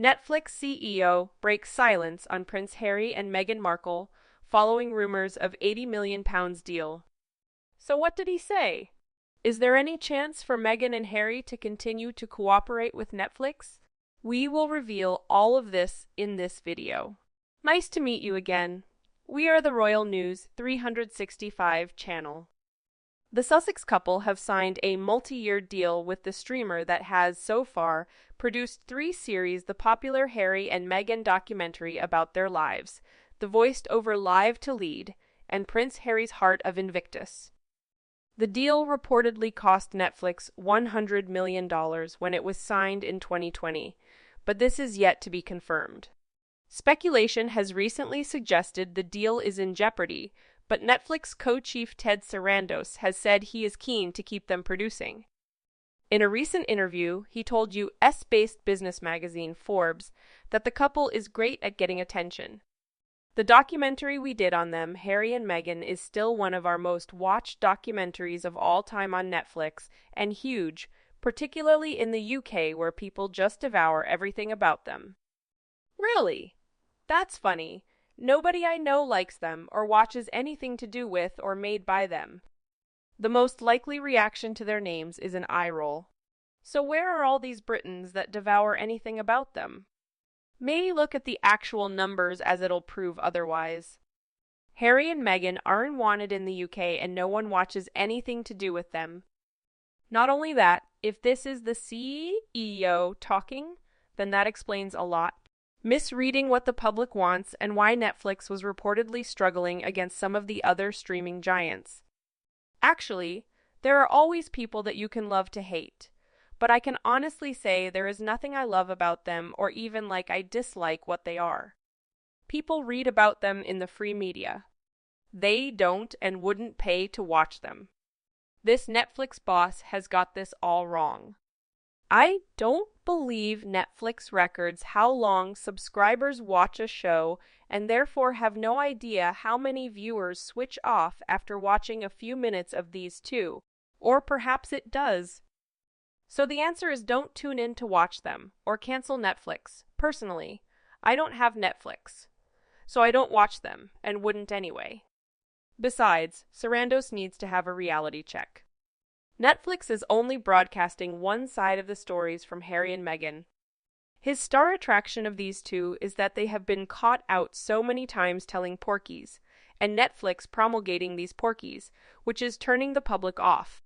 Netflix CEO breaks silence on Prince Harry and Meghan Markle following rumors of £80 million deal. So what did he say? Is there any chance for Meghan and Harry to continue to cooperate with Netflix? We will reveal all of this in this video. Nice to meet you again. We are the Royal News 365 channel. The Sussex couple have signed a multi-year deal with the streamer that has, so far, produced 3 series: the popular Harry and Meghan documentary about their lives, the voiced-over Live to Lead, and Prince Harry's Heart of Invictus. The deal reportedly cost Netflix $100 million when it was signed in 2020, but this is yet to be confirmed. Speculation has recently suggested the deal is in jeopardy, but Netflix co-chief Ted Sarandos has said he is keen to keep them producing. In a recent interview, he told US-based business magazine Forbes that the couple is great at getting attention. The documentary we did on them, Harry and Meghan, is still one of our most watched documentaries of all time on Netflix, and huge, particularly in the UK where people just devour everything about them. Really? That's funny. Nobody I know likes them or watches anything to do with or made by them. The most likely reaction to their names is an eye roll. So where are all these Britons that devour anything about them? Maybe look at the actual numbers, as it'll prove otherwise. Harry and Meghan aren't wanted in the UK and no one watches anything to do with them. Not only that, if this is the CEO talking, then that explains a lot. Misreading what the public wants and why Netflix was reportedly struggling against some of the other streaming giants. Actually, there are always people that you can love to hate, but I can honestly say there is nothing I love about them or even I dislike what they are. People read about them in the free media. They don't and wouldn't pay to watch them. This Netflix boss has got this all wrong. I don't believe Netflix records how long subscribers watch a show and therefore have no idea how many viewers switch off after watching a few minutes of these two, or perhaps it does. So the answer is don't tune in to watch them, or cancel Netflix. Personally, I don't have Netflix, so I don't watch them, and wouldn't anyway. Besides, Sarandos needs to have a reality check. Netflix is only broadcasting one side of the stories from Harry and Meghan. His star attraction of these two is that they have been caught out so many times telling porkies, and Netflix promulgating these porkies, which is turning the public off.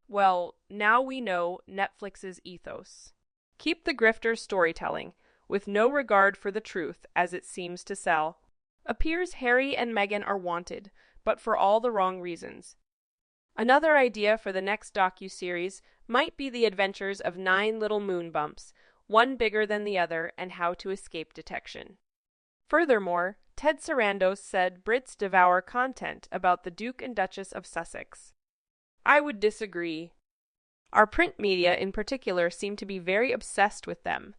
Well, now we know Netflix's ethos. Keep the grifter storytelling, with no regard for the truth, as it seems to sell. Appears Harry and Meghan are wanted, but for all the wrong reasons. Another idea for the next docu-series might be the adventures of 9 little moon bumps, one bigger than the other, and how to escape detection. Furthermore, Ted Sarandos said Brits devour content about the Duke and Duchess of Sussex. I would disagree. Our print media in particular seem to be very obsessed with them,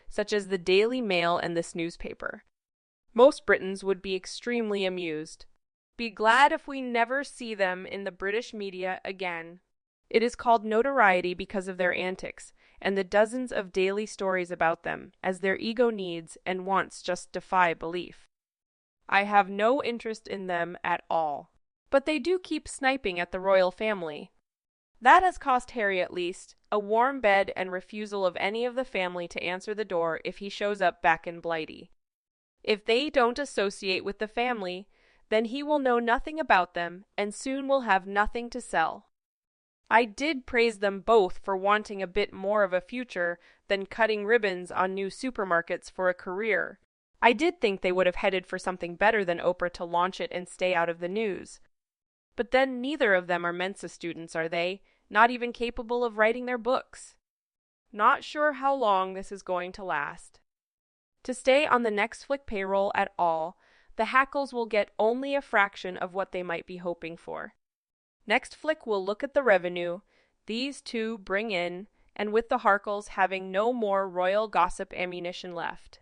such as the Daily Mail and this newspaper. Most Britons would be extremely amused. Be glad if we never see them in the British media again. It is called notoriety because of their antics, and the dozens of daily stories about them, as their ego needs and wants just defy belief. I have no interest in them at all. But they do keep sniping at the royal family. That has cost Harry, at least, a warm bed and refusal of any of the family to answer the door if he shows up back in Blighty. If they don't associate with the family, then he will know nothing about them and soon will have nothing to sell. I did praise them both for wanting a bit more of a future than cutting ribbons on new supermarkets for a career. I did think they would have headed for something better than Oprah to launch it and stay out of the news. But then neither of them are Mensa students, are they? Not even capable of writing their books. Not sure how long this is going to last. To stay on the next flick payroll at all, the Hackles will get only a fraction of what they might be hoping for. Next flick will look at the revenue these two bring in, and with the Harkles having no more royal gossip ammunition left.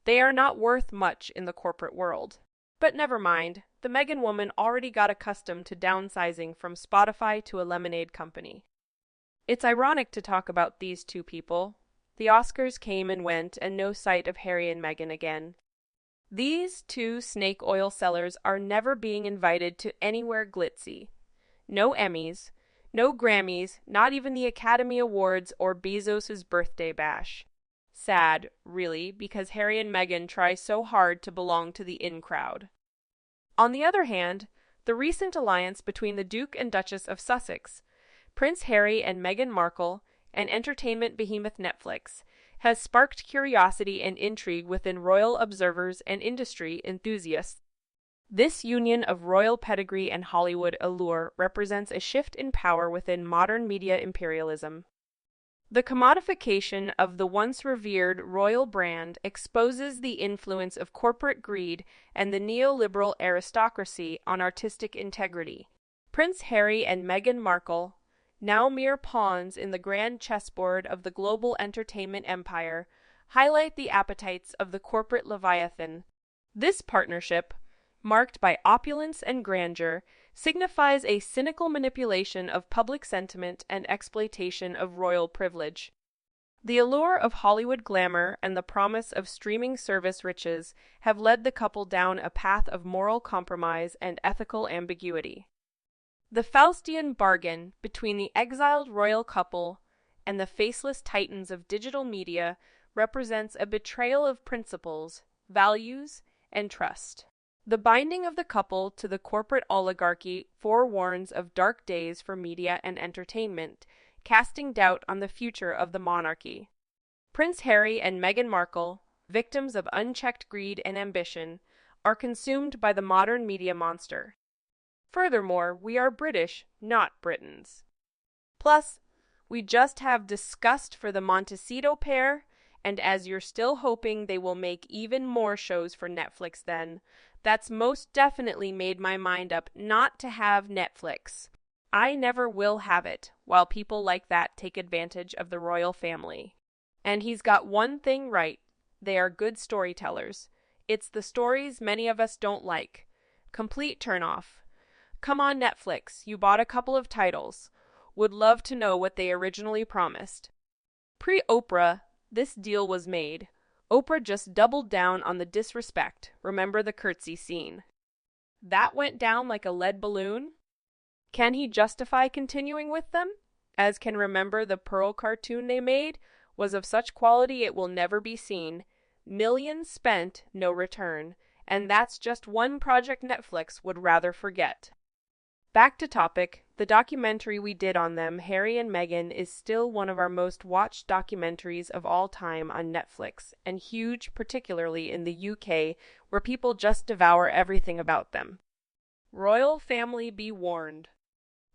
They are not worth much in the corporate world. But never mind, the Meghan woman already got accustomed to downsizing from Spotify to a lemonade company. It's ironic to talk about these two people. The Oscars came and went, and no sight of Harry and Meghan again. These two snake oil sellers are never being invited to anywhere glitzy. No Emmys, no Grammys, not even the Academy Awards or Bezos' birthday bash. Sad, really, because Harry and Meghan try so hard to belong to the in crowd. On the other hand, the recent alliance between the Duke and Duchess of Sussex, Prince Harry and Meghan Markle, and entertainment behemoth Netflix, has sparked curiosity and intrigue within royal observers and industry enthusiasts. This union of royal pedigree and Hollywood allure represents a shift in power within modern media imperialism. The commodification of the once revered royal brand exposes the influence of corporate greed and the neoliberal aristocracy on artistic integrity. Prince Harry and Meghan Markle, now mere pawns in the grand chessboard of the global entertainment empire, highlight the appetites of the corporate leviathan. This partnership, marked by opulence and grandeur, signifies a cynical manipulation of public sentiment and exploitation of royal privilege. The allure of Hollywood glamour and the promise of streaming service riches have led the couple down a path of moral compromise and ethical ambiguity. The Faustian bargain between the exiled royal couple and the faceless titans of digital media represents a betrayal of principles, values, and trust. The binding of the couple to the corporate oligarchy forewarns of dark days for media and entertainment, casting doubt on the future of the monarchy. Prince Harry and Meghan Markle, victims of unchecked greed and ambition, are consumed by the modern media monster. Furthermore, we are British, not Britons. Plus, we just have disgust for the Montecito pair, and as you're still hoping they will make even more shows for Netflix then, that's most definitely made my mind up not to have Netflix. I never will have it, while people like that take advantage of the royal family. And he's got one thing right. They are good storytellers. It's the stories many of us don't like. Complete turnoff. Come on, Netflix, you bought a couple of titles. Would love to know what they originally promised. Pre-Oprah, this deal was made. Oprah just doubled down on the disrespect. Remember the curtsy scene. That went down like a lead balloon? Can he justify continuing with them? As can remember the Pearl cartoon they made was of such quality it will never be seen. Millions spent, no return. And that's just one project Netflix would rather forget. Back to topic, the documentary we did on them, Harry and Meghan, is still one of our most watched documentaries of all time on Netflix, and huge particularly in the UK, where people just devour everything about them. Royal family be warned.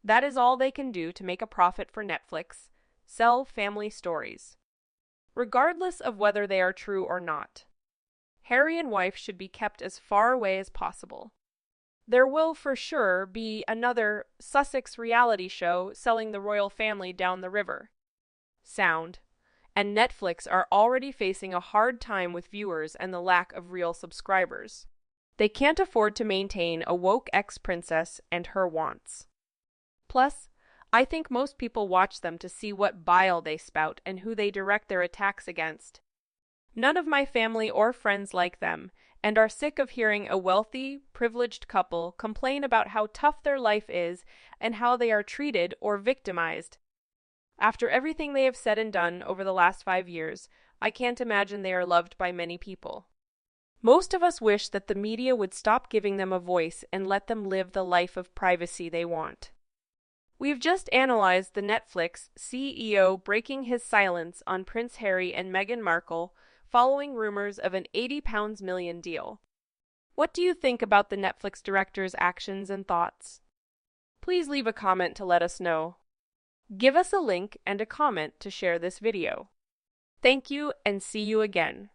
That is all they can do to make a profit for Netflix, sell family stories. Regardless of whether they are true or not, Harry and wife should be kept as far away as possible. There will for sure be another Sussex reality show selling the royal family down the river. Sound. And Netflix are already facing a hard time with viewers and the lack of real subscribers. They can't afford to maintain a woke ex-princess and her wants. Plus, I think most people watch them to see what bile they spout and who they direct their attacks against. None of my family or friends like them, and are sick of hearing a wealthy, privileged couple complain about how tough their life is and how they are treated or victimized. After everything they have said and done over the last 5 years, I can't imagine they are loved by many people. Most of us wish that the media would stop giving them a voice and let them live the life of privacy they want. We've just analyzed the Netflix CEO breaking his silence on Prince Harry and Meghan Markle following rumors of an £80 million deal. What do you think about the Netflix director's actions and thoughts? Please leave a comment to let us know. Give us a link and a comment to share this video. Thank you and see you again.